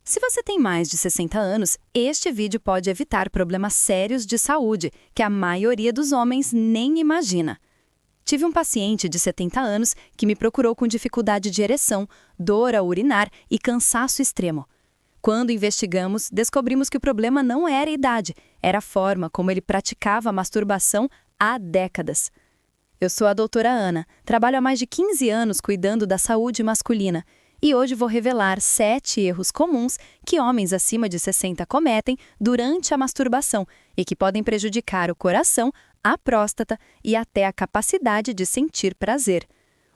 Se você tem mais de 60 anos, este vídeo pode evitar problemas sérios de saúde que a maioria dos homens nem imagina. Tive um paciente de 70 anos que me procurou com dificuldade de ereção, dor ao urinar e cansaço extremo. Quando investigamos, descobrimos que o problema não era a idade, era a forma como ele praticava a masturbação há décadas. Eu sou a doutora Ana, trabalho há mais de 15 anos cuidando da saúde masculina e hoje vou revelar 7 erros comuns que homens acima de 60 cometem durante a masturbação e que podem prejudicar o coração, a próstata e até a capacidade de sentir prazer.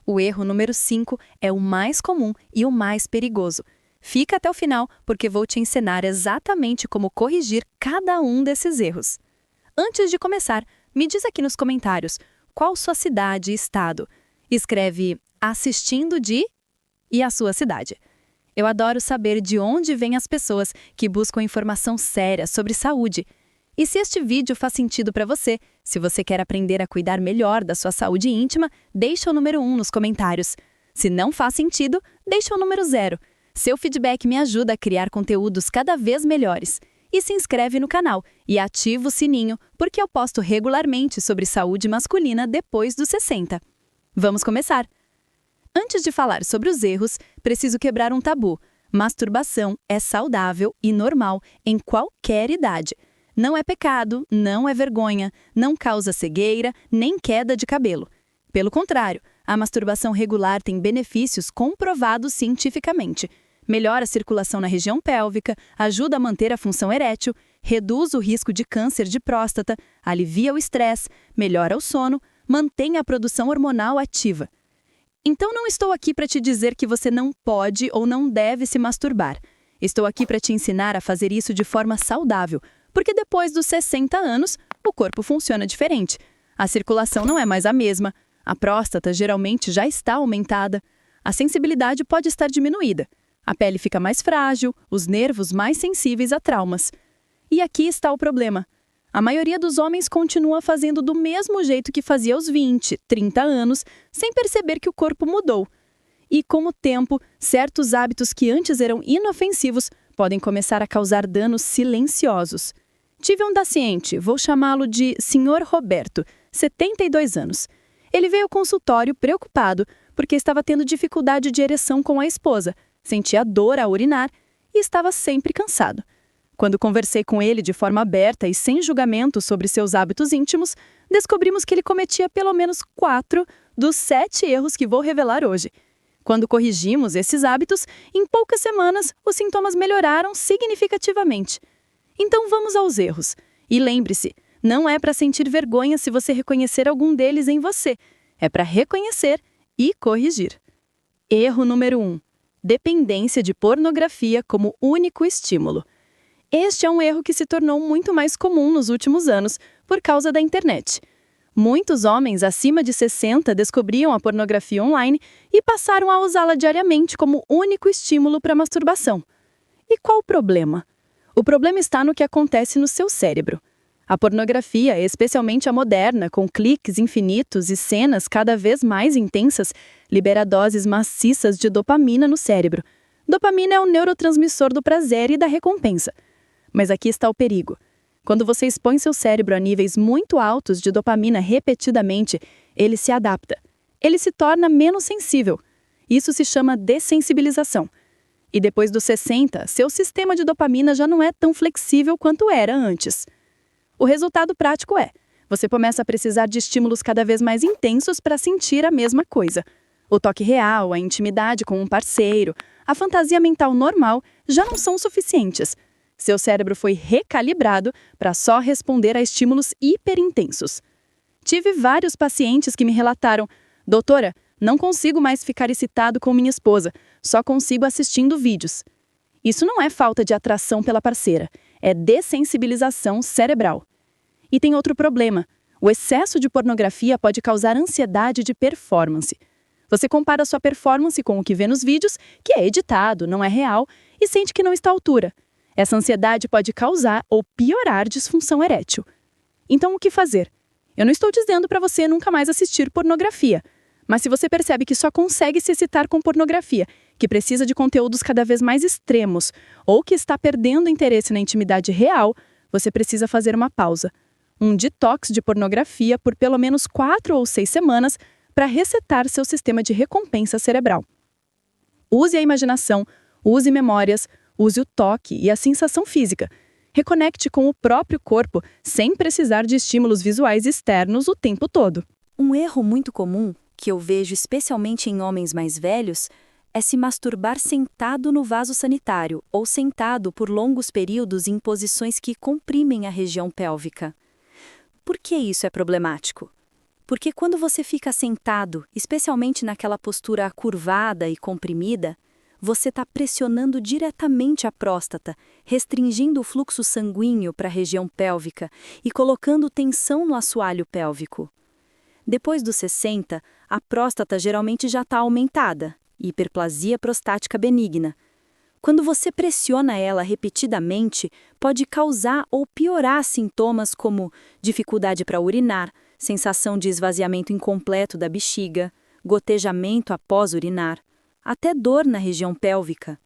O erro número 5 é o mais comum e o mais perigoso. Fica até o final, porque vou te ensinar exatamente como corrigir cada um desses erros. Antes de começar, me diz aqui nos comentários qual sua cidade e estado. Escreve assistindo de e a sua cidade. Eu adoro saber de onde vêm as pessoas que buscam informação séria sobre saúde. E se este vídeo faz sentido para você, se você quer aprender a cuidar melhor da sua saúde íntima, deixa o número 1 nos comentários. Se não faz sentido, deixa o número 0. Seu feedback me ajuda a criar conteúdos cada vez melhores. E se inscreve no canal e ativa o sininho, porque eu posto regularmente sobre saúde masculina depois dos 60. Vamos começar! Antes de falar sobre os erros, preciso quebrar um tabu. Masturbação é saudável e normal em qualquer idade. Não é pecado, não é vergonha, não causa cegueira, nem queda de cabelo. Pelo contrário, a masturbação regular tem benefícios comprovados cientificamente. Melhora a circulação na região pélvica, ajuda a manter a função erétil, reduz o risco de câncer de próstata, alivia o estresse, melhora o sono, mantém a produção hormonal ativa. Então não estou aqui para te dizer que você não pode ou não deve se masturbar. Estou aqui para te ensinar a fazer isso de forma saudável, porque depois dos 60 anos, o corpo funciona diferente. A circulação não é mais a mesma, a próstata geralmente já está aumentada, a sensibilidade pode estar diminuída. A pele fica mais frágil, os nervos mais sensíveis a traumas. E aqui está o problema. A maioria dos homens continua fazendo do mesmo jeito que fazia aos 20, 30 anos, sem perceber que o corpo mudou. E com o tempo, certos hábitos que antes eram inofensivos podem começar a causar danos silenciosos. Tive um paciente, vou chamá-lo de Sr. Roberto, 72 anos. Ele veio ao consultório preocupado porque estava tendo dificuldade de ereção com a esposa, sentia dor ao urinar e estava sempre cansado. Quando conversei com ele de forma aberta e sem julgamento sobre seus hábitos íntimos, descobrimos que ele cometia pelo menos 4 dos 7 erros que vou revelar hoje. Quando corrigimos esses hábitos, em poucas semanas, os sintomas melhoraram significativamente. Então vamos aos erros. E lembre-se, não é para sentir vergonha se você reconhecer algum deles em você. É para reconhecer e corrigir. Erro número 1. Dependência de pornografia como único estímulo. Este é um erro que se tornou muito mais comum nos últimos anos por causa da internet. Muitos homens acima de 60 descobriam a pornografia online e passaram a usá-la diariamente como único estímulo para masturbação. E qual o problema? O problema está no que acontece no seu cérebro. A pornografia, especialmente a moderna, com cliques infinitos e cenas cada vez mais intensas, libera doses maciças de dopamina no cérebro. Dopamina é o neurotransmissor do prazer e da recompensa. Mas aqui está o perigo. Quando você expõe seu cérebro a níveis muito altos de dopamina repetidamente, ele se adapta. Ele se torna menos sensível. Isso se chama dessensibilização. E depois dos 60, seu sistema de dopamina já não é tão flexível quanto era antes. O resultado prático é: você começa a precisar de estímulos cada vez mais intensos para sentir a mesma coisa. O toque real, a intimidade com um parceiro, a fantasia mental normal já não são suficientes. Seu cérebro foi recalibrado para só responder a estímulos hiperintensos. Tive vários pacientes que me relataram: doutora, não consigo mais ficar excitado com minha esposa, só consigo assistindo vídeos. Isso não é falta de atração pela parceira, é dessensibilização cerebral. E tem outro problema. O excesso de pornografia pode causar ansiedade de performance. Você compara sua performance com o que vê nos vídeos, que é editado, não é real, e sente que não está à altura. Essa ansiedade pode causar ou piorar disfunção erétil. Então, o que fazer? Eu não estou dizendo para você nunca mais assistir pornografia, mas se você percebe que só consegue se excitar com pornografia, que precisa de conteúdos cada vez mais extremos ou que está perdendo interesse na intimidade real, você precisa fazer uma pausa. Um detox de pornografia por pelo menos 4 ou 6 semanas para resetar seu sistema de recompensa cerebral. Use a imaginação, use memórias, use o toque e a sensação física. Reconecte com o próprio corpo sem precisar de estímulos visuais externos o tempo todo. Um erro muito comum, que eu vejo especialmente em homens mais velhos, é se masturbar sentado no vaso sanitário ou sentado por longos períodos em posições que comprimem a região pélvica. Por que isso é problemático? Porque quando você fica sentado, especialmente naquela postura curvada e comprimida, você está pressionando diretamente a próstata, restringindo o fluxo sanguíneo para a região pélvica e colocando tensão no assoalho pélvico. Depois dos 60, a próstata geralmente já está aumentada, hiperplasia prostática benigna. Quando você pressiona ela repetidamente, pode causar ou piorar sintomas como dificuldade para urinar, sensação de esvaziamento incompleto da bexiga, gotejamento após urinar, até dor na região pélvica.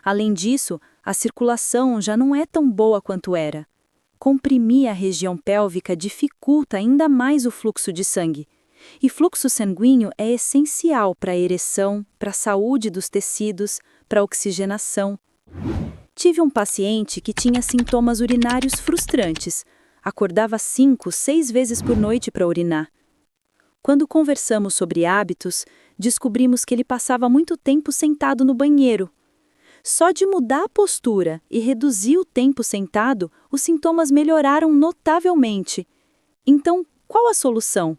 Além disso, a circulação já não é tão boa quanto era. Comprimir a região pélvica dificulta ainda mais o fluxo de sangue. E fluxo sanguíneo é essencial para a ereção, para a saúde dos tecidos, para a oxigenação. Tive um paciente que tinha sintomas urinários frustrantes. Acordava 5, 6 vezes por noite para urinar. Quando conversamos sobre hábitos, descobrimos que ele passava muito tempo sentado no banheiro. Só de mudar a postura e reduzir o tempo sentado, os sintomas melhoraram notavelmente. Então, qual a solução?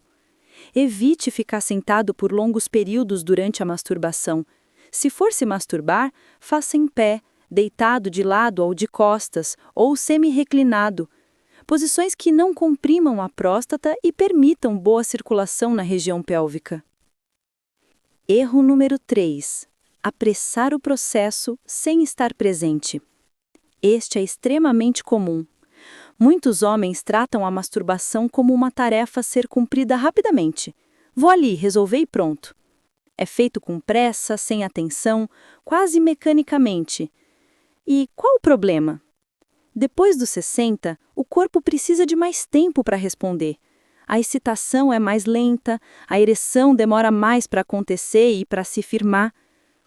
Evite ficar sentado por longos períodos durante a masturbação. Se for se masturbar, faça em pé, deitado de lado ou de costas, ou semi-reclinado. Posições que não comprimam a próstata e permitam boa circulação na região pélvica. Erro número 3. Apressar o processo sem estar presente. Este é extremamente comum. Muitos homens tratam a masturbação como uma tarefa a ser cumprida rapidamente. Vou ali, resolver e pronto. É feito com pressa, sem atenção, quase mecanicamente. E qual o problema? Depois dos 60, o corpo precisa de mais tempo para responder. A excitação é mais lenta, a ereção demora mais para acontecer e para se firmar.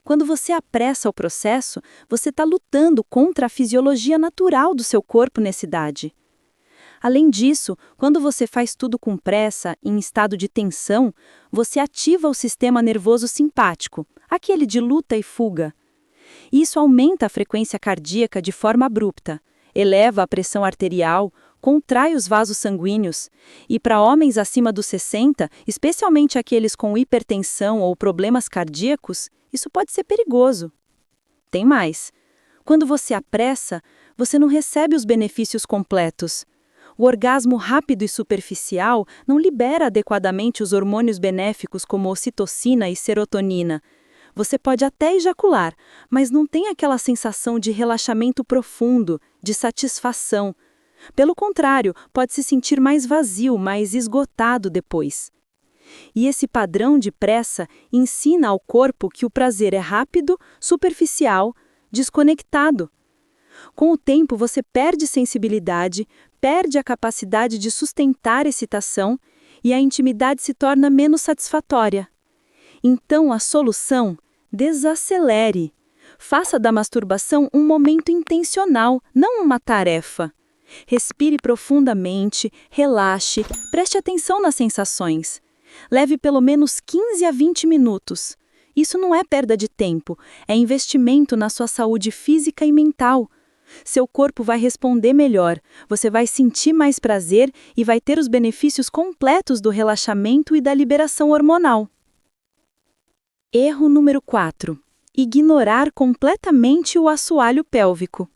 Quando você apressa o processo, você está lutando contra a fisiologia natural do seu corpo nessa idade. Além disso, quando você faz tudo com pressa, em estado de tensão, você ativa o sistema nervoso simpático, aquele de luta e fuga. Isso aumenta a frequência cardíaca de forma abrupta, eleva a pressão arterial, contrai os vasos sanguíneos e, para homens acima dos 60, especialmente aqueles com hipertensão ou problemas cardíacos, isso pode ser perigoso. Tem mais. Quando você apressa, você não recebe os benefícios completos. O orgasmo rápido e superficial não libera adequadamente os hormônios benéficos como ocitocina e serotonina. Você pode até ejacular, mas não tem aquela sensação de relaxamento profundo, de satisfação. Pelo contrário, pode se sentir mais vazio, mais esgotado depois. E esse padrão de pressa ensina ao corpo que o prazer é rápido, superficial, desconectado. Com o tempo, você perde sensibilidade, perde a capacidade de sustentar a excitação e a intimidade se torna menos satisfatória. Então, a solução: desacelere. Faça da masturbação um momento intencional, não uma tarefa. Respire profundamente, relaxe, preste atenção nas sensações. Leve pelo menos 15 a 20 minutos. Isso não é perda de tempo, é investimento na sua saúde física e mental. Seu corpo vai responder melhor, você vai sentir mais prazer e vai ter os benefícios completos do relaxamento e da liberação hormonal. Erro número 4. Ignorar completamente o assoalho pélvico.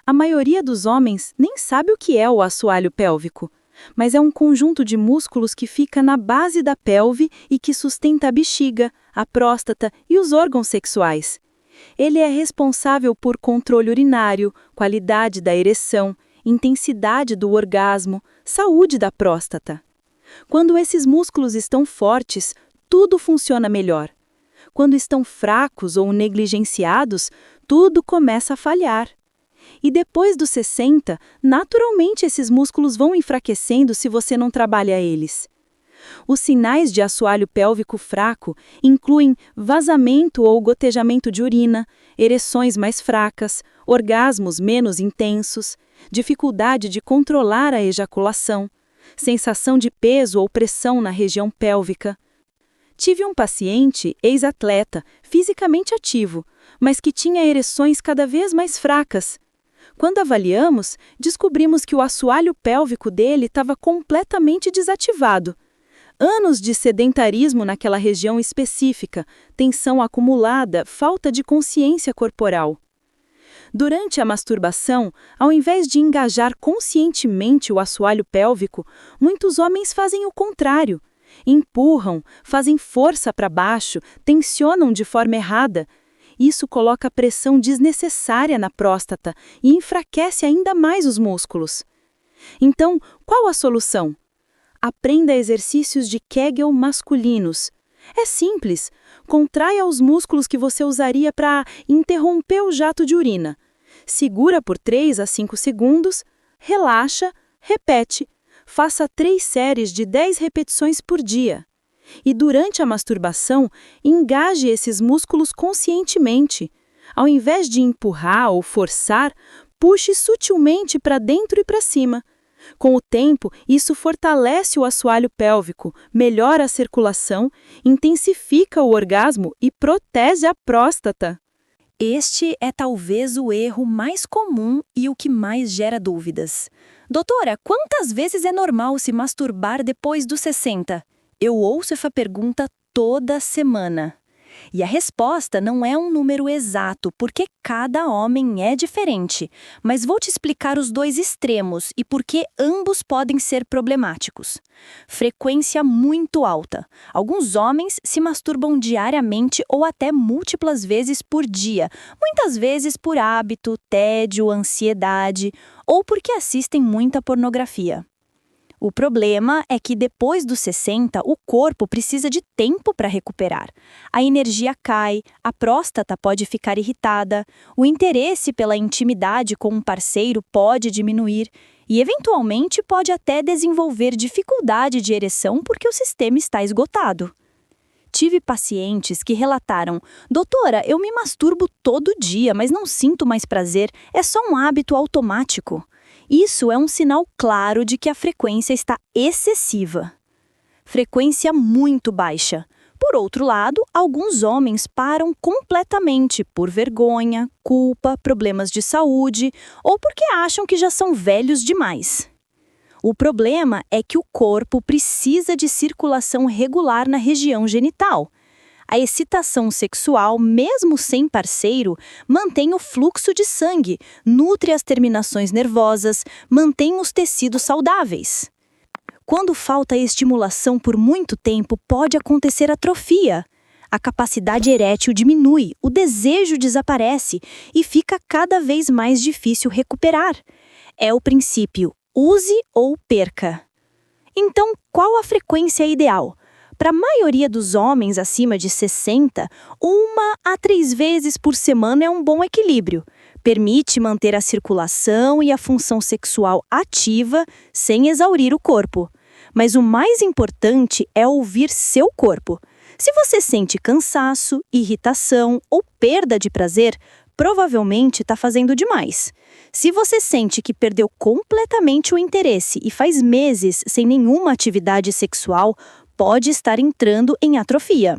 A maioria dos homens nem sabe o que é o assoalho pélvico, mas é um conjunto de músculos que fica na base da pelve e que sustenta a bexiga, a próstata e os órgãos sexuais. Ele é responsável por controle urinário, qualidade da ereção, intensidade do orgasmo, saúde da próstata. Quando esses músculos estão fortes, tudo funciona melhor. Quando estão fracos ou negligenciados, tudo começa a falhar. E depois dos 60, naturalmente esses músculos vão enfraquecendo se você não trabalha eles. Os sinais de assoalho pélvico fraco incluem vazamento ou gotejamento de urina, ereções mais fracas, orgasmos menos intensos, dificuldade de controlar a ejaculação, sensação de peso ou pressão na região pélvica. Tive um paciente, ex-atleta, fisicamente ativo, mas que tinha ereções cada vez mais fracas. Quando avaliamos, descobrimos que o assoalho pélvico dele estava completamente desativado. Anos de sedentarismo naquela região específica, tensão acumulada, falta de consciência corporal. Durante a masturbação, ao invés de engajar conscientemente o assoalho pélvico, muitos homens fazem o contrário. Empurram, fazem força para baixo, tensionam de forma errada. Isso coloca pressão desnecessária na próstata e enfraquece ainda mais os músculos. Então, qual a solução? Aprenda exercícios de Kegel masculinos. É simples. Contraia os músculos que você usaria para interromper o jato de urina. Segura por 3 a 5 segundos, relaxa, repete. Faça 3 séries de 10 repetições por dia. E durante a masturbação, engaje esses músculos conscientemente. Ao invés de empurrar ou forçar, puxe sutilmente para dentro e para cima. Com o tempo, isso fortalece o assoalho pélvico, melhora a circulação, intensifica o orgasmo e protege a próstata. Este é talvez o erro mais comum e o que mais gera dúvidas. Doutora, quantas vezes é normal se masturbar depois dos 60? Eu ouço essa pergunta toda semana. E a resposta não é um número exato, porque cada homem é diferente. Mas vou te explicar os dois extremos e por que ambos podem ser problemáticos. Frequência muito alta. Alguns homens se masturbam diariamente ou até múltiplas vezes por dia, muitas vezes por hábito, tédio, ansiedade ou porque assistem muita pornografia. O problema é que depois dos 60, o corpo precisa de tempo para recuperar. A energia cai, a próstata pode ficar irritada, o interesse pela intimidade com um parceiro pode diminuir e, eventualmente, pode até desenvolver dificuldade de ereção porque o sistema está esgotado. Tive pacientes que relataram: doutora, eu me masturbo todo dia, mas não sinto mais prazer, é só um hábito automático. Isso é um sinal claro de que a frequência está excessiva. Frequência muito baixa. Por outro lado, alguns homens param completamente por vergonha, culpa, problemas de saúde ou porque acham que já são velhos demais. O problema é que o corpo precisa de circulação regular na região genital. A excitação sexual, mesmo sem parceiro, mantém o fluxo de sangue, nutre as terminações nervosas, mantém os tecidos saudáveis. Quando falta estimulação por muito tempo, pode acontecer atrofia. A capacidade erétil diminui, o desejo desaparece e fica cada vez mais difícil recuperar. É o princípio use ou perca. Então, qual a frequência ideal? Para a maioria dos homens acima de 60, 1 a 3 vezes por semana é um bom equilíbrio. Permite manter a circulação e a função sexual ativa sem exaurir o corpo. Mas o mais importante é ouvir seu corpo. Se você sente cansaço, irritação ou perda de prazer, provavelmente está fazendo demais. Se você sente que perdeu completamente o interesse e faz meses sem nenhuma atividade sexual, pode estar entrando em atrofia.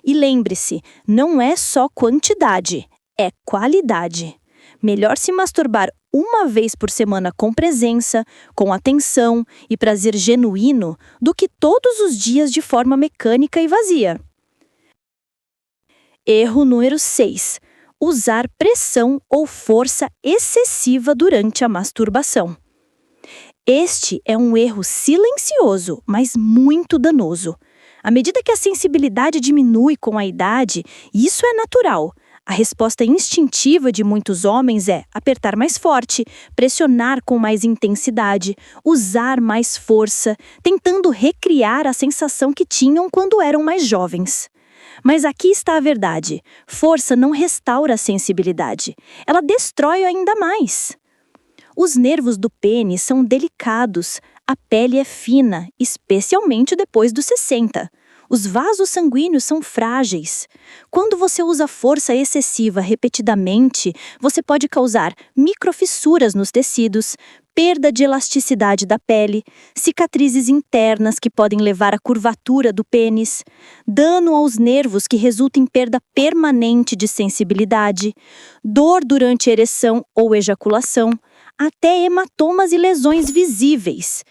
E lembre-se, não é só quantidade, é qualidade. Melhor se masturbar 1 vez por semana com presença, com atenção e prazer genuíno, do que todos os dias de forma mecânica e vazia. Erro número 6. Usar pressão ou força excessiva durante a masturbação. Este é um erro silencioso, mas muito danoso. À medida que a sensibilidade diminui com a idade, isso é natural. A resposta instintiva de muitos homens é apertar mais forte, pressionar com mais intensidade, usar mais força, tentando recriar a sensação que tinham quando eram mais jovens. Mas aqui está a verdade. Força não restaura a sensibilidade. Ela destrói ainda mais. Os nervos do pênis são delicados. A pele é fina, especialmente depois dos 60. Os vasos sanguíneos são frágeis. Quando você usa força excessiva repetidamente, você pode causar microfissuras nos tecidos, perda de elasticidade da pele, cicatrizes internas que podem levar à curvatura do pênis, dano aos nervos que resulta em perda permanente de sensibilidade, dor durante a ereção ou ejaculação, até hematomas e lesões visíveis.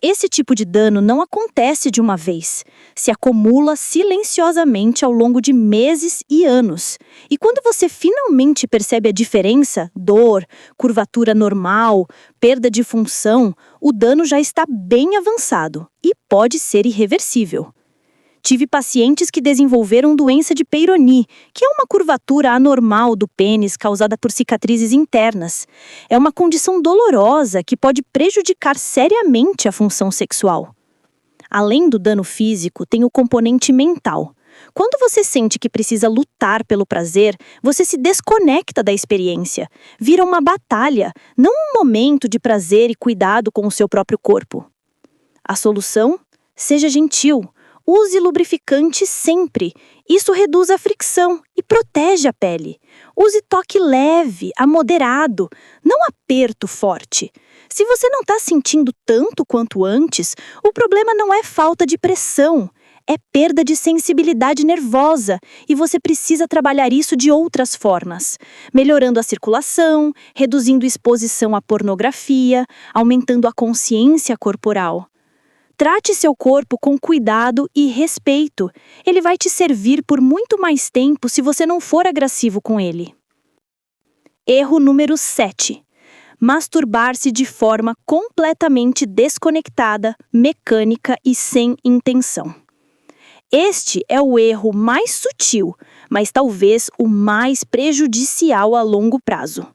Esse tipo de dano não acontece de uma vez, se acumula silenciosamente ao longo de meses e anos. E quando você finalmente percebe a diferença, dor, curvatura normal, perda de função, o dano já está bem avançado e pode ser irreversível. Tive pacientes que desenvolveram doença de Peyronie, que é uma curvatura anormal do pênis causada por cicatrizes internas. É uma condição dolorosa que pode prejudicar seriamente a função sexual. Além do dano físico, tem o componente mental. Quando você sente que precisa lutar pelo prazer, você se desconecta da experiência. Vira uma batalha, não um momento de prazer e cuidado com o seu próprio corpo. A solução? Seja gentil. Use lubrificante sempre. Isso reduz a fricção e protege a pele. Use toque leve, a moderado, não aperto forte. Se você não está sentindo tanto quanto antes, o problema não é falta de pressão, é perda de sensibilidade nervosa e você precisa trabalhar isso de outras formas, melhorando a circulação, reduzindo exposição à pornografia, aumentando a consciência corporal. Trate seu corpo com cuidado e respeito. Ele vai te servir por muito mais tempo se você não for agressivo com ele. Erro número 7. Masturbar-se de forma completamente desconectada, mecânica e sem intenção. Este é o erro mais sutil, mas talvez o mais prejudicial a longo prazo.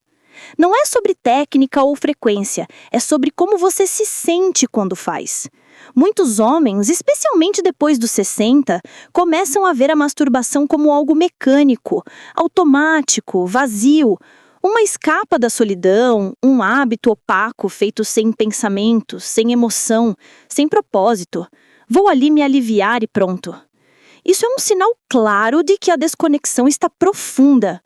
Não é sobre técnica ou frequência, é sobre como você se sente quando faz. Muitos homens, especialmente depois dos 60, começam a ver a masturbação como algo mecânico, automático, vazio, uma escapa da solidão, um hábito opaco feito sem pensamento, sem emoção, sem propósito. Vou ali me aliviar e pronto. Isso é um sinal claro de que a desconexão está profunda.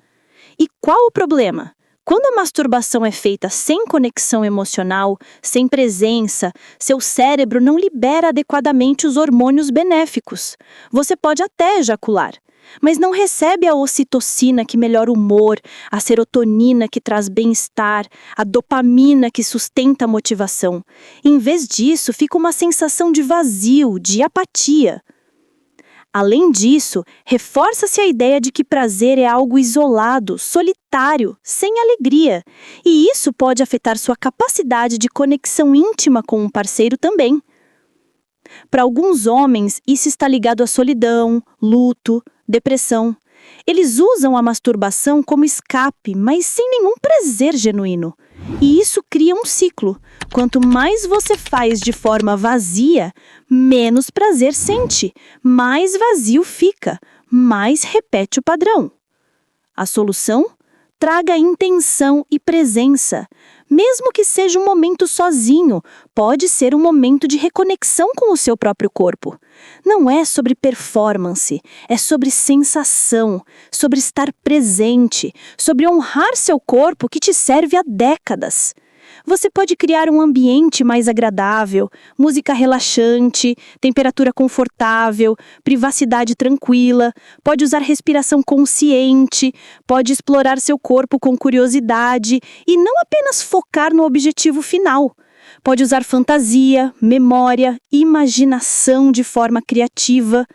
E qual o problema? Quando a masturbação é feita sem conexão emocional, sem presença, seu cérebro não libera adequadamente os hormônios benéficos. Você pode até ejacular, mas não recebe a ocitocina que melhora o humor, a serotonina que traz bem-estar, a dopamina que sustenta a motivação. Em vez disso, fica uma sensação de vazio, de apatia. Além disso, reforça-se a ideia de que prazer é algo isolado, solitário, sem alegria, e isso pode afetar sua capacidade de conexão íntima com um parceiro também. Para alguns homens, isso está ligado à solidão, luto, depressão. Eles usam a masturbação como escape, mas sem nenhum prazer genuíno. E isso cria um ciclo. Quanto mais você faz de forma vazia, menos prazer sente, mais vazio fica, mais repete o padrão. A solução? Traga intenção e presença. Mesmo que seja um momento sozinho, pode ser um momento de reconexão com o seu próprio corpo. Não é sobre performance, é sobre sensação, sobre estar presente, sobre honrar seu corpo que te serve há décadas. Você pode criar um ambiente mais agradável, música relaxante, temperatura confortável, privacidade tranquila, pode usar respiração consciente, pode explorar seu corpo com curiosidade e não apenas focar no objetivo final. Pode usar fantasia, memória, imaginação de forma criativa.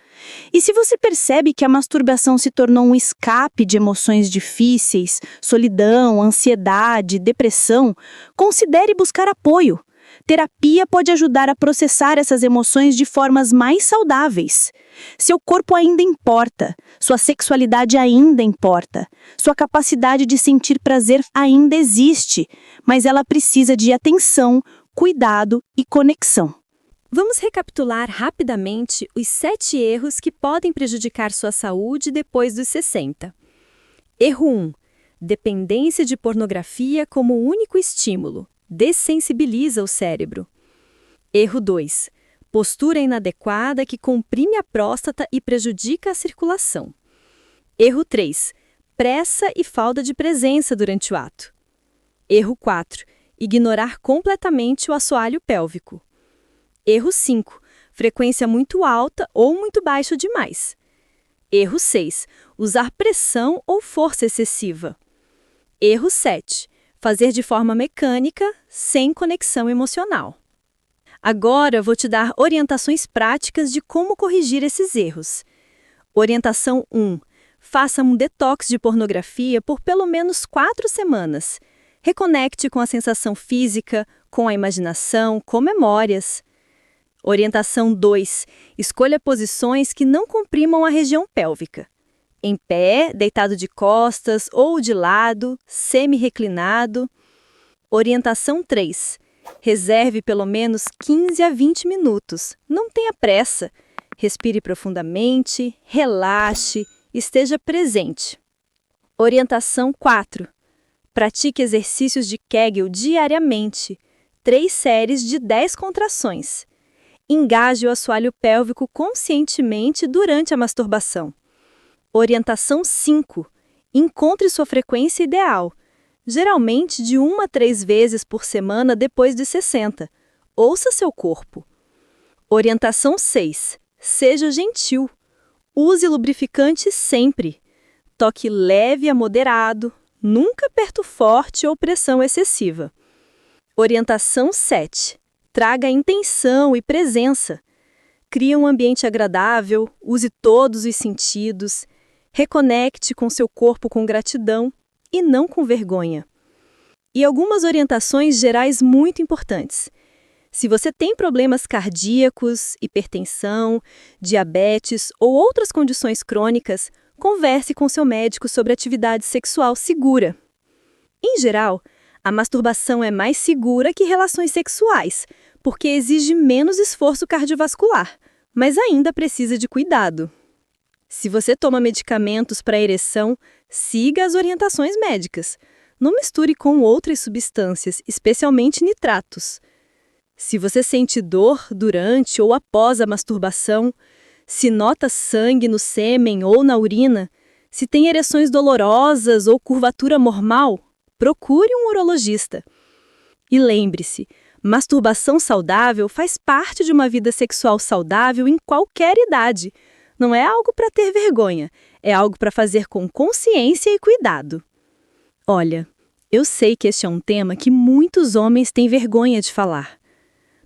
E se você percebe que a masturbação se tornou um escape de emoções difíceis, solidão, ansiedade, depressão, considere buscar apoio. Terapia pode ajudar a processar essas emoções de formas mais saudáveis. Seu corpo ainda importa, sua sexualidade ainda importa, sua capacidade de sentir prazer ainda existe, mas ela precisa de atenção, cuidado e conexão. Vamos recapitular rapidamente os 7 erros que podem prejudicar sua saúde depois dos 60. Erro 1. Dependência de pornografia como único estímulo. Dessensibiliza o cérebro. Erro 2. Postura inadequada que comprime a próstata e prejudica a circulação. Erro 3. Pressa e falta de presença durante o ato. Erro 4. Ignorar completamente o assoalho pélvico. Erro 5. Frequência muito alta ou muito baixa demais. Erro 6. Usar pressão ou força excessiva. Erro 7. Fazer de forma mecânica, sem conexão emocional. Agora vou te dar orientações práticas de como corrigir esses erros. Orientação 1. Faça um detox de pornografia por pelo menos 4 semanas. Reconecte com a sensação física, com a imaginação, com memórias. Orientação 2. Escolha posições que não comprimam a região pélvica. Em pé, deitado de costas ou de lado, semi-reclinado. Orientação 3. Reserve pelo menos 15 a 20 minutos. Não tenha pressa. Respire profundamente, relaxe, esteja presente. Orientação 4. Pratique exercícios de Kegel diariamente. 3 séries de 10 contrações. Engaje o assoalho pélvico conscientemente durante a masturbação. Orientação 5. Encontre sua frequência ideal, geralmente de 1 a 3 vezes por semana depois de 60. Ouça seu corpo. Orientação 6. Seja gentil. Use lubrificante sempre. Toque leve a moderado, nunca aperto forte ou pressão excessiva. Orientação 7. Traga intenção e presença. Crie um ambiente agradável, use todos os sentidos. Reconecte com seu corpo com gratidão e não com vergonha. E algumas orientações gerais muito importantes. Se você tem problemas cardíacos, hipertensão, diabetes ou outras condições crônicas, converse com seu médico sobre atividade sexual segura. Em geral, a masturbação é mais segura que relações sexuais, porque exige menos esforço cardiovascular, mas ainda precisa de cuidado. Se você toma medicamentos para ereção, siga as orientações médicas. Não misture com outras substâncias, especialmente nitratos. Se você sente dor durante ou após a masturbação, se nota sangue no sêmen ou na urina, se tem ereções dolorosas ou curvatura normal, procure um urologista. E lembre-se, masturbação saudável faz parte de uma vida sexual saudável em qualquer idade. Não é algo para ter vergonha, é algo para fazer com consciência e cuidado. Olha, eu sei que este é um tema que muitos homens têm vergonha de falar.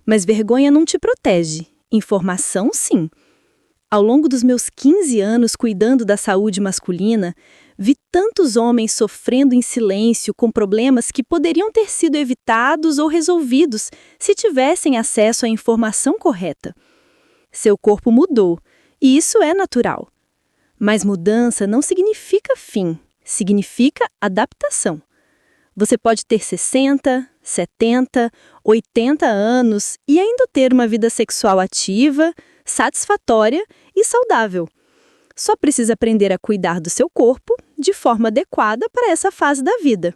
Mas vergonha não te protege. Informação, sim. Ao longo dos meus 15 anos cuidando da saúde masculina, vi tantos homens sofrendo em silêncio com problemas que poderiam ter sido evitados ou resolvidos se tivessem acesso à informação correta. Seu corpo mudou, e isso é natural. Mas mudança não significa fim, significa adaptação. Você pode ter 60, 70, 80 anos e ainda ter uma vida sexual ativa, satisfatória e saudável. Só precisa aprender a cuidar do seu corpo de forma adequada para essa fase da vida.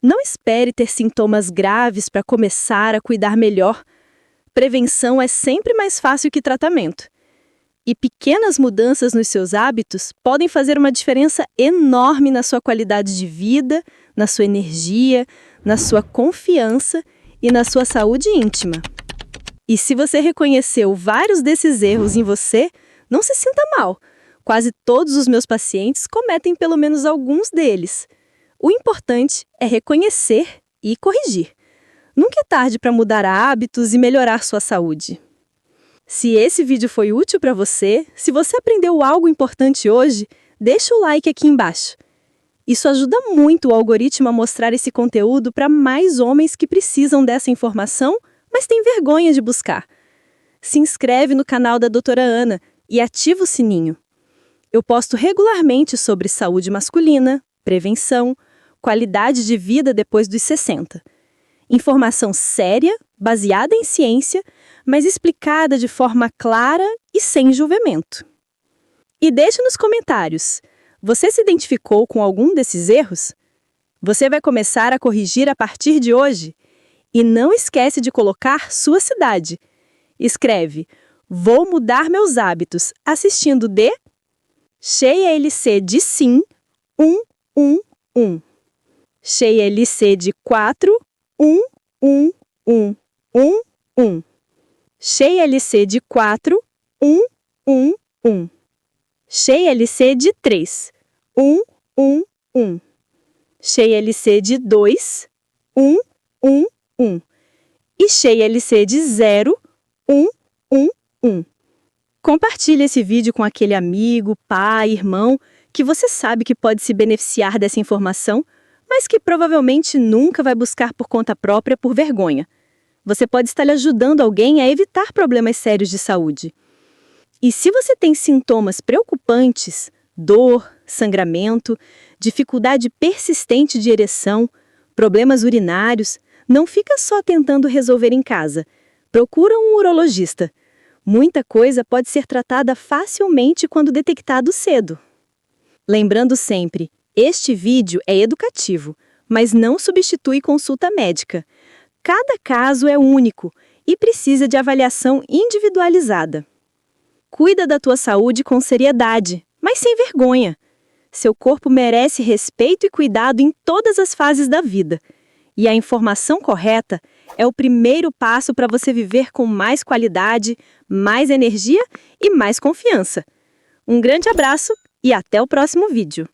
Não espere ter sintomas graves para começar a cuidar melhor. Prevenção é sempre mais fácil que tratamento. E pequenas mudanças nos seus hábitos podem fazer uma diferença enorme na sua qualidade de vida, na sua energia, na sua confiança e na sua saúde íntima. E se você reconheceu vários desses erros em você, não se sinta mal. Quase todos os meus pacientes cometem pelo menos alguns deles. O importante é reconhecer e corrigir. Nunca é tarde para mudar hábitos e melhorar sua saúde. Se esse vídeo foi útil para você, se você aprendeu algo importante hoje, deixa o like aqui embaixo. Isso ajuda muito o algoritmo a mostrar esse conteúdo para mais homens que precisam dessa informação, mas têm vergonha de buscar. Se inscreve no canal da Doutora Ana e ativa o sininho. Eu posto regularmente sobre saúde masculina, prevenção, qualidade de vida depois dos 60. Informação séria, baseada em ciência, mas explicada de forma clara e sem julgamento. E deixe nos comentários, você se identificou com algum desses erros? Você vai começar a corrigir a partir de hoje? E não esquece de colocar sua cidade. Escreve, vou mudar meus hábitos assistindo de cheia LC de sim, 1, 1, 1. Cheia LC de 4, 1, 1, 1, 1, 1. Cheia LC de 4, 1, 1, 1. Cheia LC de 3, 1, 1, 1. Cheia LC de 2, 1, 1, 1. E cheia LC de 0, 1, 1, 1. Compartilhe esse vídeo com aquele amigo, pai, irmão, que você sabe que pode se beneficiar dessa informação, mas que provavelmente nunca vai buscar por conta própria por vergonha. Você pode estar ajudando alguém a evitar problemas sérios de saúde. E se você tem sintomas preocupantes, dor, sangramento, dificuldade persistente de ereção, problemas urinários, não fica só tentando resolver em casa. Procura um urologista. Muita coisa pode ser tratada facilmente quando detectado cedo. Lembrando sempre, este vídeo é educativo, mas não substitui consulta médica. Cada caso é único e precisa de avaliação individualizada. Cuida da tua saúde com seriedade, mas sem vergonha. Seu corpo merece respeito e cuidado em todas as fases da vida. E a informação correta é o primeiro passo para você viver com mais qualidade, mais energia e mais confiança. Um grande abraço e até o próximo vídeo.